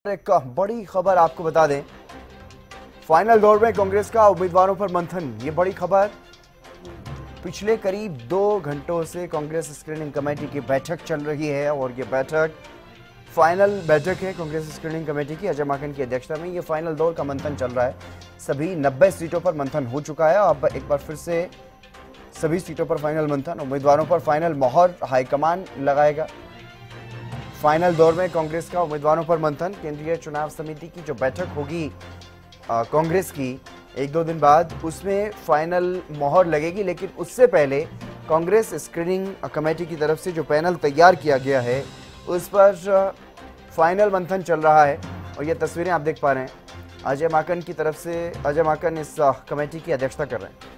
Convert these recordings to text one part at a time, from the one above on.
एक बड़ी खबर आपको बता दें, फाइनल दौर में कांग्रेस का उम्मीदवारों पर मंथन। ये बड़ी खबर, पिछले करीब 2 घंटों से कांग्रेस स्क्रीनिंग कमेटी की बैठक चल रही है और ये बैठक फाइनल बैठक है कांग्रेस स्क्रीनिंग कमेटी की। अजय माकन की अध्यक्षता में ये फाइनल दौर का मंथन चल रहा है। सभी 90 सीटों पर मंथन हो चुका है। अब एक बार फिर से सभी सीटों पर फाइनल मंथन, उम्मीदवारों पर फाइनल मोहर हाईकमान लगाएगा। फाइनल दौर में कांग्रेस का उम्मीदवारों पर मंथन, केंद्रीय चुनाव समिति की जो बैठक होगी कांग्रेस की 1-2 दिन बाद, उसमें फाइनल मोहर लगेगी। लेकिन उससे पहले कांग्रेस स्क्रीनिंग कमेटी की तरफ से जो पैनल तैयार किया गया है उस पर फाइनल मंथन चल रहा है। और ये तस्वीरें आप देख पा रहे हैं, अजय माकन की तरफ से, अजय माकन इस कमेटी की अध्यक्षता कर रहे हैं।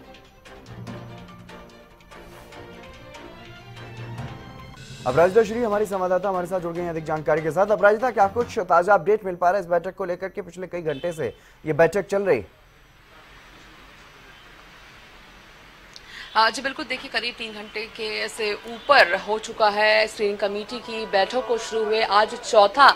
अपराजिता श्री हमारी संवाददाता हमारे साथ जुड़ गई हैं अधिक जानकारी के साथ। अपराजिता, क्या कुछ ताजा अपडेट मिल पा रहा है इस बैठक को लेकर के? पिछले कई घंटे से ये बैठक चल रही। जी बिल्कुल, देखिए करीब 3 घंटे के से ऊपर हो चुका है स्क्रीनिंग कमेटी की बैठक को शुरू हुए। आज चौथा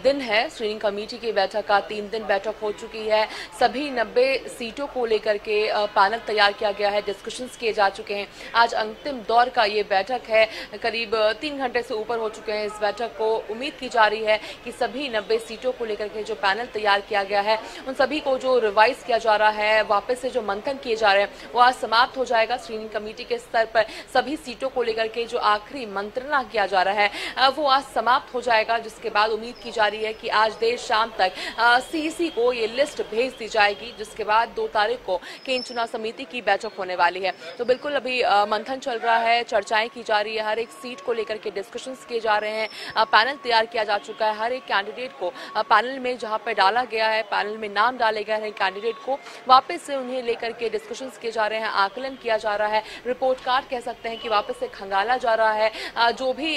दिन है स्क्रीनिंग कमेटी की बैठक का। 3 दिन बैठक हो चुकी है। सभी 90 सीटों को लेकर के पैनल तैयार किया गया है, डिस्कशंस किए जा चुके हैं। आज अंतिम दौर का ये बैठक है। करीब 3 घंटे से ऊपर हो चुके हैं इस बैठक को। उम्मीद की जा रही है कि सभी 90 सीटों को लेकर के जो पैनल तैयार किया गया है उन सभी को जो रिवाइज किया जा रहा है, वापस से जो मंथन किए जा रहे हैं वो आज समाप्त हो जाएगा। स्क्रीनिंग कमेटी के स्तर पर सभी सीटों को लेकर के जो आखिरी मंत्रणा किया जा रहा है वो आज समाप्त हो जाएगा, जिसके बाद उम्मीद की जा रही है कि आज देर शाम तक सीईसी को ये लिस्ट भेज दी जाएगी, जिसके बाद 2 तारीख को केंद्रीय चुनाव समिति की बैठक होने वाली है। तो बिल्कुल अभी मंथन चल रहा है, चर्चाएं की जा रही है, हर एक सीट को लेकर के डिस्कशंस किए जा रहे हैं। पैनल तैयार किया जा चुका है। हर एक कैंडिडेट को पैनल में जहां पर डाला गया है, पैनल में नाम डाले गए हैं कैंडिडेट को, वापस से उन्हें लेकर के डिस्कशंस किए जा रहे हैं, आकलन किया जा रहा है, रिपोर्ट कार्ड कह सकते हैं कि वापस से खंगाला जा रहा है। जो भी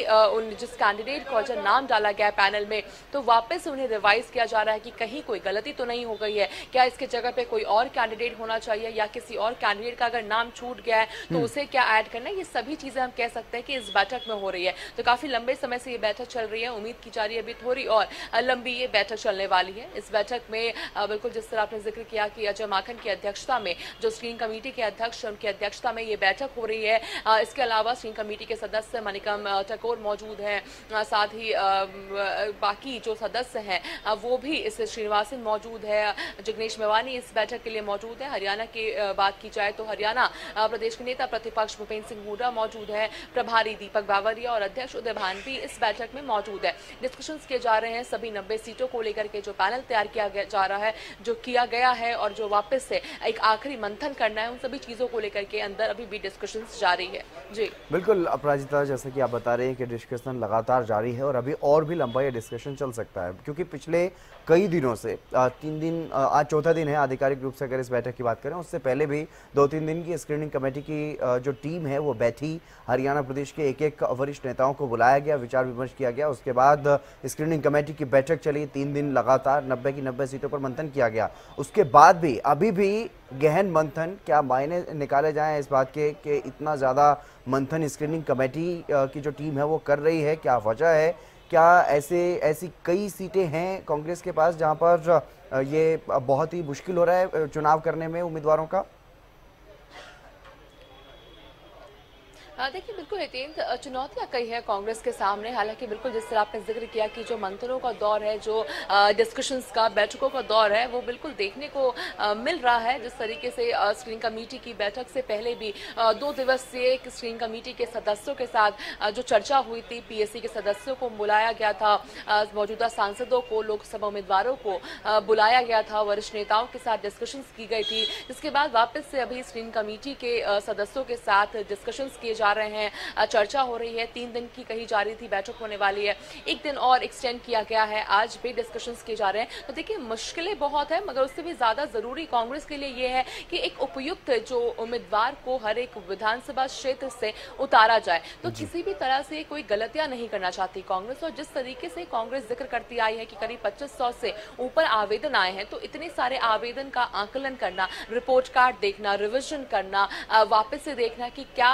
जिस कैंडिडेट को जो नाम डाला गया है पैनल में, तो वापस से उन्हें रिवाइज किया जा रहा है कि कहीं कोई गलती तो नहीं हो गई है, क्या इसके जगह पे कोई और कैंडिडेट होना चाहिए या किसी और कैंडिडेट का अगर नाम छूट गया है तो उसे क्या ऐड करना है। ये सभी चीजें हम कह सकते हैं कि इस बैठक में हो रही है। तो काफी लंबे समय से ये बैठक चल रही है। उम्मीद की जा रही है अभी थोड़ी और लंबी ये बैठक चलने वाली है। इस बैठक में बिल्कुल जिस तरह आपने जिक्र किया कि अजय माकन की अध्यक्षता में जो स्क्रीनिंग कमेटी के अध्यक्ष उनकी अध्यक्षता में ये बैठक हो रही है। इसके अलावा स्क्रीनिंग कमेटी के सदस्य मणिकम ठाकुर मौजूद हैं, साथ ही बाकी जो सदस्य हैं वो भी, इस श्रीनिवासन मौजूद है, जिग्नेश मेवानी इस बैठक के लिए मौजूद है। हरियाणा की बात की जाए तो हरियाणा प्रदेश के नेता प्रतिपक्ष भूपेंद्र सिंह हुड्डा मौजूद है, प्रभारी दीपक बावरिया और अध्यक्ष उदय भान भी इस बैठक में मौजूद है। डिस्कशंस किए जा रहे हैं सभी 90 सीटों को लेकर के जो पैनल तैयार किया जा रहा है, जो किया गया है और जो वापस से एक आखिरी मंथन करना है, उन सभी चीजों को लेकर के अंदर अभी भी डिस्कशंस जारी है। जी बिल्कुल अपराजिता, जैसे कि आप बता रहे हैं कि डिस्कशन लगातार जारी है और अभी और भी लंबा ये डिस्कशन चल सकता है, क्योंकि पिछले कई दिनों से 3 दिन, आज चौथा दिन है आधिकारिक रूप से अगर इस बैठक की बात करें। उससे पहले भी 2-3 दिन की स्क्रीनिंग कमेटी की जो टीम है वो बैठी, हरियाणा प्रदेश के एक वरिष्ठ नेताओं को बुलाया गया, विचार विमर्श किया गया। उसके बाद स्क्रीनिंग कमेटी की बैठक चली, 3 दिन लगातार 90 की 90 सीटों पर मंथन किया गया। उसके बाद भी अभी भी गहन मंथन, क्या मायने निकाले जाएं इस बात के कि इतना ज़्यादा मंथन स्क्रीनिंग कमेटी की जो टीम है वो कर रही है? क्या वजह है? क्या ऐसी कई सीटें हैं कांग्रेस के पास जहां पर ये बहुत ही मुश्किल हो रहा है चुनाव करने में उम्मीदवारों का? देखिए बिल्कुल हितेंद्र, चुनौतियां कई है कांग्रेस के सामने। हालांकि बिल्कुल जिस तरह आपने जिक्र किया कि जो मंथनों का दौर है, जो डिस्कशंस का, बैठकों का दौर है, वो बिल्कुल देखने को मिल रहा है। जिस तरीके से स्क्रीनिंग कमेटी की बैठक से पहले भी 2 दिवसीय स्क्रीनिंग कमेटी के सदस्यों के साथ जो चर्चा हुई थी, पीएससी के सदस्यों को बुलाया गया था, मौजूदा सांसदों को, लोकसभा उम्मीदवारों को बुलाया गया था, वरिष्ठ नेताओं के साथ डिस्कशंस की गई थी। जिसके बाद वापस से अभी स्क्रीनिंग कमेटी के सदस्यों के साथ डिस्कशंस किए जा रहे हैं, चर्चा हो रही है। 3 दिन की कही जा रही थी बैठक होने वाली है, 1 दिन और एक्सटेंड किया गया है। आज भी डिस्कशंस किए जा रहे हैं। तो देखिए मुश्किलें बहुत है, मगर उससे भी ज्यादा जरूरी कांग्रेस के लिए यह है कि एक उपयुक्त जो उम्मीदवार को हर एक विधानसभा क्षेत्र से उतारा जाए। तो किसी भी तरह से कोई गलतियां नहीं करना चाहती कांग्रेस। और जिस तरीके से कांग्रेस जिक्र करती आई है कि करीब 2500 से ऊपर आवेदन आए हैं, तो इतने सारे आवेदन का आकलन करना, रिपोर्ट कार्ड देखना, रिविजन करना, वापस से देखना कि क्या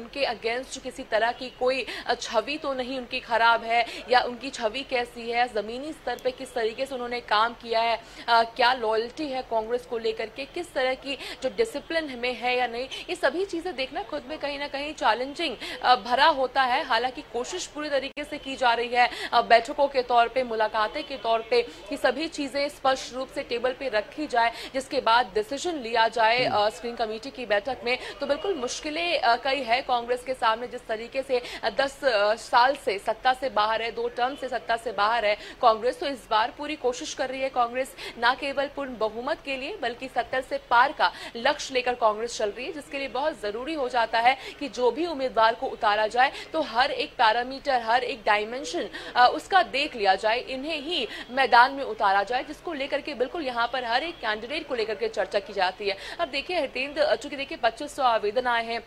उनके अगेंस्ट किसी तरह की कोई छवि तो नहीं उनकी खराब है, या उनकी छवि कैसी है, जमीनी स्तर पे किस तरीके से उन्होंने काम किया है, क्या लॉयल्टी है कांग्रेस को लेकर के, किस तरह की जो डिसिप्लिन में है या नहीं, ये सभी चीजें देखना खुद में कहीं ना कहीं चैलेंजिंग भरा होता है। हालांकि कोशिश पूरी तरीके से की जा रही है बैठकों के तौर पे, मुलाकातें के तौर पे, कि सभी चीजें स्पष्ट रूप से टेबल पे रखी जाए, जिसके बाद डिसीजन लिया जाए स्क्रीनिंग कमेटी की बैठक में। तो बिल्कुल मुश्किलें कई है कांग्रेस के सामने, जिस तरीके से 10 साल से सत्ता से बाहर है, 2 टर्म से सत्ता से बाहर है कांग्रेस। तो इस बार पूरी कोशिश कर रही है कांग्रेस, ना केवल पूर्ण बहुमत के लिए बल्कि 70 से पार का लक्ष्य लेकर कांग्रेस चल रही है, जिसके लिए बहुत जरूरी हो जाता है कि जो भी उम्मीदवार को उतारा जाए तो हर एक पैरामीटर, हर एक डायमेंशन उसका देख लिया जाए, इन्हें ही मैदान में उतारा जाए, जिसको लेकर के बिल्कुल यहाँ पर हर एक कैंडिडेट को लेकर के चर्चा की जाती है। अब देखिए हितेंद्र, चूंकि देखिए 2500 आवेदन आए हैं,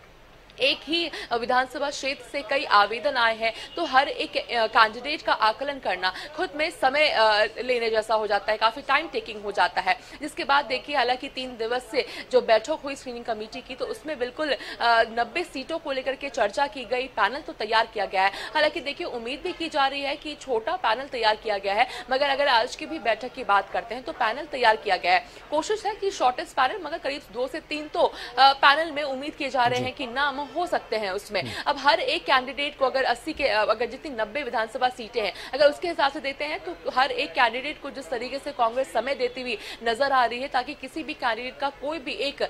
एक ही विधानसभा क्षेत्र से कई आवेदन आए हैं, तो हर एक कैंडिडेट का आकलन करना खुद में समय लेने जैसा हो जाता है, काफी टाइम टेकिंग हो जाता है। जिसके बाद देखिए हालांकि 3 दिवस से जो बैठक हुई स्क्रीनिंग कमेटी की, तो उसमें बिल्कुल 90 सीटों को लेकर के चर्चा की गई, पैनल तो तैयार किया गया है। हालांकि देखिए उम्मीद भी की जा रही है कि छोटा पैनल तैयार किया गया है, मगर अगर आज की भी बैठक की बात करते हैं तो पैनल तैयार किया गया है। कोशिश है कि शॉर्टेस्ट पैनल, मगर करीब 2 से 3 तो पैनल में उम्मीद किए जा रहे हैं कि नाम हो सकते हैं उसमें। अब हर एक कैंडिडेट को अगर 80 के अगर जितनी 90 विधानसभा सीटें हैं अगर उसके हिसाब से देते हैं, तो हर एक कैंडिडेट को जिस तरीके से कांग्रेस समय देती हुई नजर आ रही है, ताकि किसी भी कैंडिडेट का कोई भी एक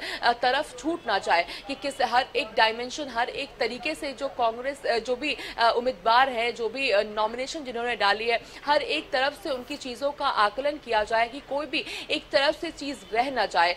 तरफ छूट ना जाए, कि किस हर एक डायमेंशन, हर एक तरीके से जो कांग्रेस जो भी उम्मीदवार है, जो भी नॉमिनेशन जिन्होंने डाली है, हर एक तरफ से उनकी चीजों का आकलन किया जाए, कि कोई भी एक तरफ से चीज रह ना जाए।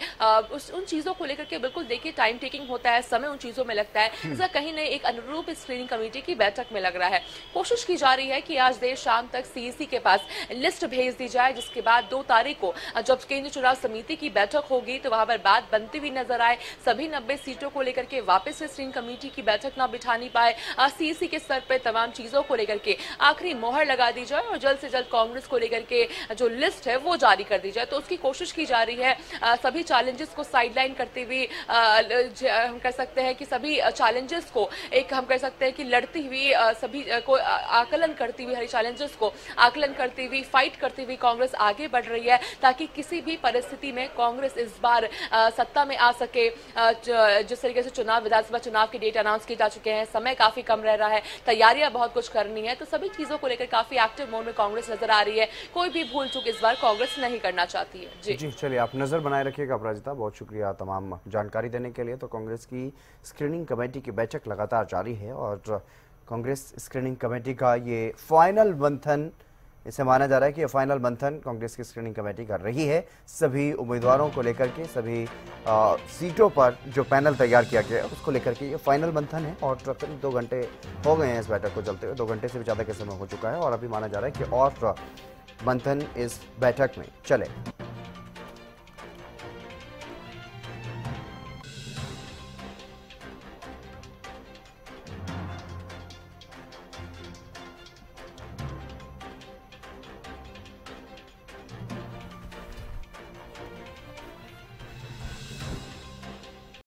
उन चीजों को लेकर के बिल्कुल देखिए टाइम टेकिंग होता है, समय उन चीजों में लगता है, इसका कहीं नहीं एक अनुरूप स्क्रीनिंग कमेटी की बैठक में लग रहा है। कोशिश की जा रही है कि आज देर शाम तक सीईसी के पास लिस्ट भेज दी जाए, जिसके बाद 2 तारीख को जब केंद्रीय चुनाव समिति की बैठक होगी तो वहां पर बात बनती हुई नजर आए। सभी 90 सीटों को लेकर के वापस से स्क्रीनिंग कमेटी की बैठक ना बिठानी पाए, सीईसी के स्तर पर तमाम चीजों को लेकर के आखिरी मोहर लगा दी जाए और जल्द से जल्द कांग्रेस को लेकर के जो लिस्ट है वो जारी कर दी जाए। तो उसकी कोशिश की जा रही है, सभी चैलेंजेस को साइडलाइन करते हुए हम कह सकते हैं कि सभी चैलेंजेस को एक हम कह सकते हैं कि लड़ती हुई, सभी को आकलन करती हुई, हर चैलेंजेस को आकलन करती हुई, फाइट करती हुई कांग्रेस आगे बढ़ रही है, ताकि किसी भी परिस्थिति में कांग्रेस इस बार सत्ता में आ सके। जिस तरीके से विधानसभा चुनाव की डेट अनाउंस किए जा चुके हैं, समय काफी कम रह रहा है, तैयारियां बहुत कुछ करनी है, तो सभी चीजों को लेकर काफी एक्टिव मोड में कांग्रेस नजर आ रही है। कोई भी भूल चूक इस बार कांग्रेस नहीं करना चाहती है। जी चलिए, आप नजर बनाए रखिएगा अपराजिता, बहुत शुक्रिया तमाम जानकारी देने के लिए। तो कांग्रेस की स्क्रीनिंग कमेटी की बैठक लगातार जारी है और कांग्रेस स्क्रीनिंग कमेटी का ये फाइनल मंथन, इसे माना जा रहा है कि ये फाइनल मंथन कांग्रेस की स्क्रीनिंग कमेटी कर रही है सभी उम्मीदवारों को लेकर के, सभी सीटों पर जो पैनल तैयार किया गया है उसको लेकर के ये फाइनल मंथन है। और करीब 2 घंटे हो गए हैं इस बैठक को चलते हुए, 2 घंटे से भी ज़्यादा का समय हो चुका है और अभी माना जा रहा है कि और मंथन इस बैठक में चले।